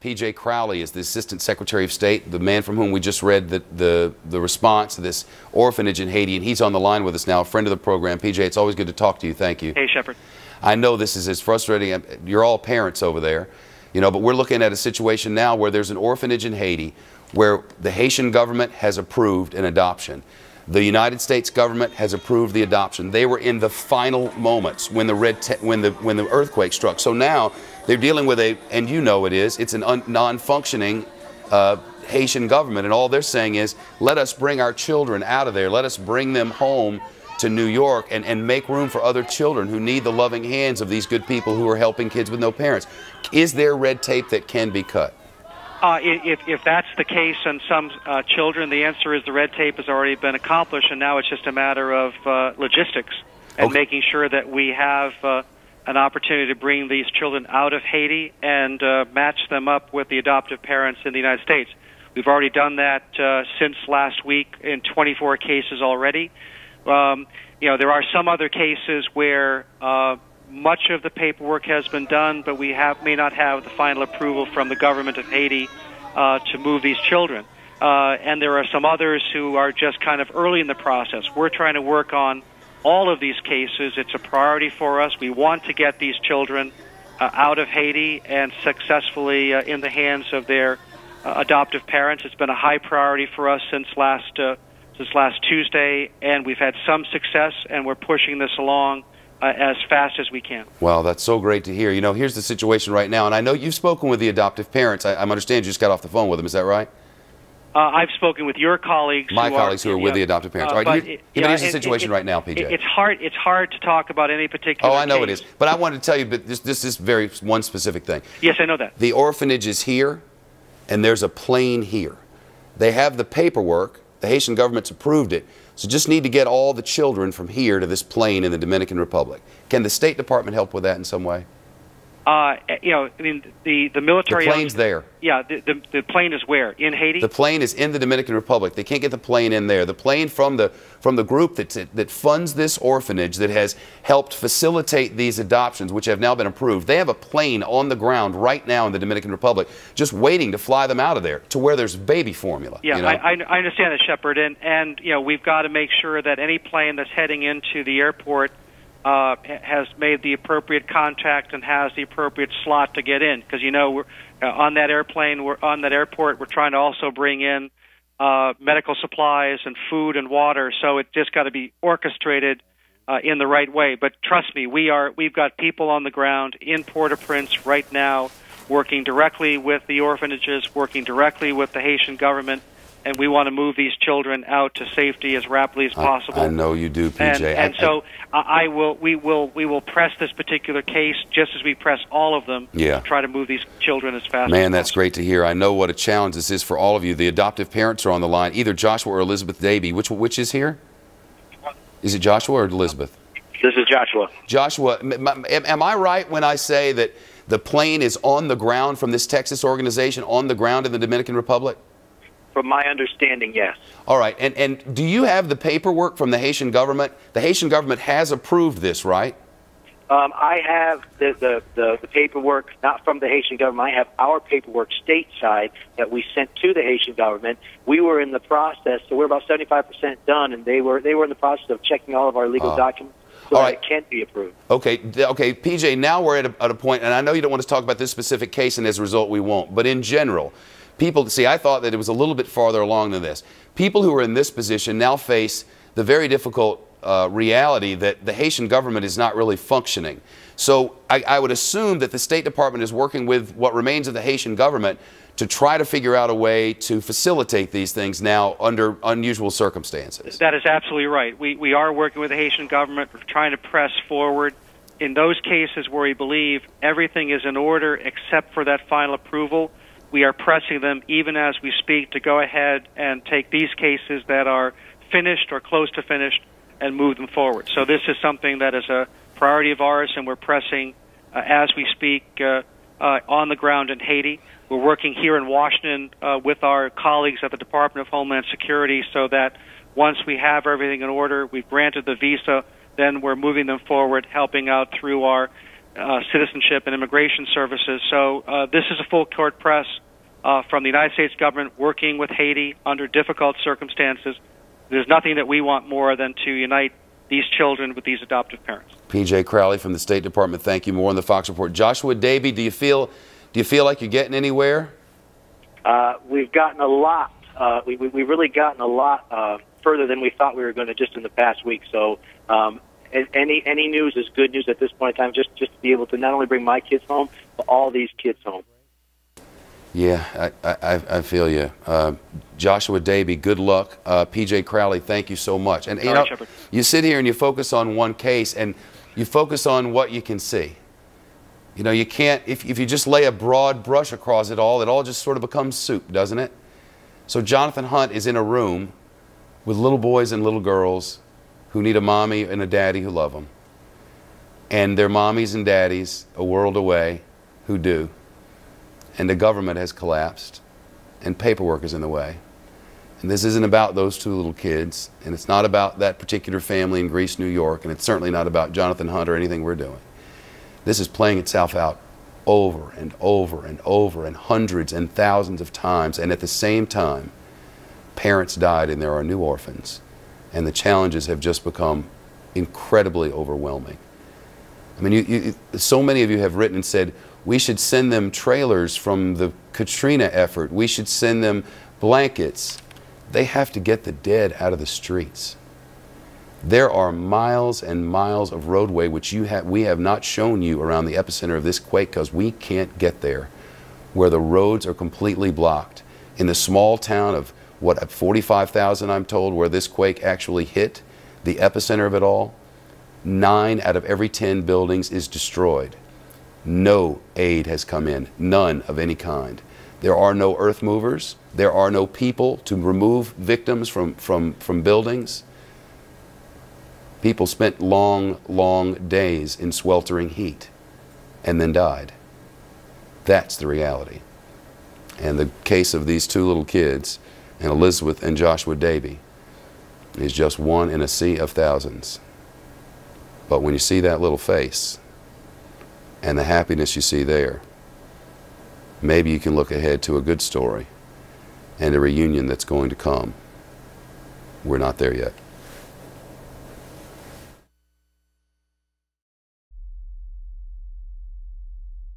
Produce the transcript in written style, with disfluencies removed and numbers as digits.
P.J. Crowley is the Assistant Secretary of State, the man from whom we just read the response to this orphanage in Haiti, and he's on the line with us now, a friend of the program. P.J., it's always good to talk to you. Thank you. Hey, Shepard. I know this is as frustrating. You're all parents over there, you know, but we're looking at a situation now where there's an orphanage in Haiti where the Haitian government has approved an adoption. The United States government has approved the adoption. They were in the final moments when the earthquake struck. So now they're dealing with and you know it's a non-functioning Haitian government, and all they're saying is, let us bring our children out of there. Let us bring them home to New York and make room for other children who need the loving hands of these good people who are helping kids with no parents. Is there red tape that can be cut? If that's the case on some children, the answer is the red tape has already been accomplished, and now it's just a matter of logistics and making sure that we have an opportunity to bring these children out of Haiti and match them up with the adoptive parents in the United States. We've already done that since last week in 24 cases already. You know, there are some other cases where much of the paperwork has been done, but we may not have the final approval from the government of Haiti to move these children. And there are some others who are just kind of early in the process. We're trying to work on all of these cases. It's a priority for us. We want to get these children out of Haiti and successfully in the hands of their adoptive parents. It's been a high priority for us since last Tuesday, and we've had some success, and we're pushing this along as fast as we can. Well, that's so great to hear. You know, here's the situation right now, and I know you've spoken with the adoptive parents. I understand you just got off the phone with them. Is that right? I've spoken with your colleagues. My colleagues who are with the adoptive parents. All right, here's the situation right now, PJ. It's hard to talk about any particular I know case. it is. But I wanted to tell you, but this is one specific thing. Yes, I know that. The orphanage is here, and there's a plane here. They have the paperwork. The Haitian government's approved it. So just need to get all the children from here to this plane in the Dominican Republic. Can the State Department help with that in some way? You know, I mean, the military... The plane's there. Yeah, the plane is where? In Haiti? The plane is in the Dominican Republic. They can't get the plane in there. The plane from the group that funds this orphanage, that has helped facilitate these adoptions, which have now been approved, they have a plane on the ground right now in the Dominican Republic just waiting to fly them out of there to where there's baby formula. Yeah, you know? I understand that, Shepard, and you know, we've got to make sure that any plane that's heading into the airport has made the appropriate contact and has the appropriate slot to get in, because you know we're on that airplane, we're on that airport. We're trying to also bring in medical supplies and food and water, so it just got to be orchestrated in the right way. But trust me, we've got people on the ground in Port-au-Prince right now, working directly with the orphanages, working directly with the Haitian government. And we want to move these children out to safety as rapidly as possible. I know you do, PJ. And so we will press this particular case just as we press all of them to try to move these children as fast as possible. Man, that's great to hear. I know what a challenge this is for all of you. The adoptive parents are on the line, either Joshua or Elizabeth Davey. Which is here? Is it Joshua or Elizabeth? This is Joshua. Joshua, am I right when I say that the plane is on the ground from this Texas organization, on the ground in the Dominican Republic? From my understanding, yes. All right. And do you have the paperwork from the Haitian government? The Haitian government has approved this, right? I have the paperwork, not from the Haitian government. I have our paperwork stateside that we sent to the Haitian government. We were in the process, so we're about 75% done, and they were in the process of checking all of our legal documents so that it can be approved. Okay, PJ, now we're at a point, and I know you don't want to talk about this specific case, and as a result we won't, but in general, people, see, I thought that it was a little bit farther along than this. People who are in this position now face the very difficult reality that the Haitian government is not really functioning. So I would assume that the State Department is working with what remains of the Haitian government to try to figure out a way to facilitate these things now under unusual circumstances. That is absolutely right. We are working with the Haitian government. We're trying to press forward. In those cases where we believe everything is in order except for that final approval, we are pressing them, even as we speak, to go ahead and take these cases that are finished or close to finished and move them forward. So this is something that is a priority of ours, and we're pressing as we speak on the ground in Haiti. We're working here in Washington with our colleagues at the Department of Homeland Security so that once we have everything in order, we've granted the visa, then we're moving them forward, helping out through our Citizenship and Immigration Services. So this is a full court press from the United States government working with Haiti under difficult circumstances. There's nothing that we want more than to unite these children with these adoptive parents. P.J. Crowley from the State Department, thank you. More on the Fox Report. Joshua Davey, do you feel like you're getting anywhere? We've gotten a lot. We've really gotten a lot further than we thought we were going to just in the past week. So any news is good news at this point in time, just to be able to not only bring my kids home, but all these kids home. Yeah, I feel you. Joshua Davey, good luck. P.J. Crowley, thank you so much. And you know, you sit here and you focus on one case and you focus on what you can see. You know, you can't, if you just lay a broad brush across it all just sort of becomes soup, doesn't it? So Jonathan Hunt is in a room with little boys and little girls who need a mommy and a daddy who love them. And their mommies and daddies a world away who do. And the government has collapsed and paperwork is in the way. And this isn't about those two little kids, and it's not about that particular family in Greece, New York, and it's certainly not about Jonathan Hunt or anything we're doing. This is playing itself out over and over and over and hundreds and thousands of times, and at the same time, parents died and there are new orphans, and the challenges have just become incredibly overwhelming. I mean, so many of you have written and said, we should send them trailers from the Katrina effort. We should send them blankets. They have to get the dead out of the streets. There are miles and miles of roadway which we have not shown you around the epicenter of this quake because we can't get there, where the roads are completely blocked. In the small town of, what, 45,000 I'm told, where this quake actually hit, the epicenter of it all, 9 out of every 10 buildings is destroyed. No aid has come in, none of any kind. There are no earth movers. There are no people to remove victims from buildings. People spent long, long days in sweltering heat and then died. That's the reality. And the case of these two little kids, and Elizabeth and Joshua Davey, is just one in a sea of thousands. But when you see that little face and the happiness you see there, maybe you can look ahead to a good story and a reunion that's going to come. We're not there yet.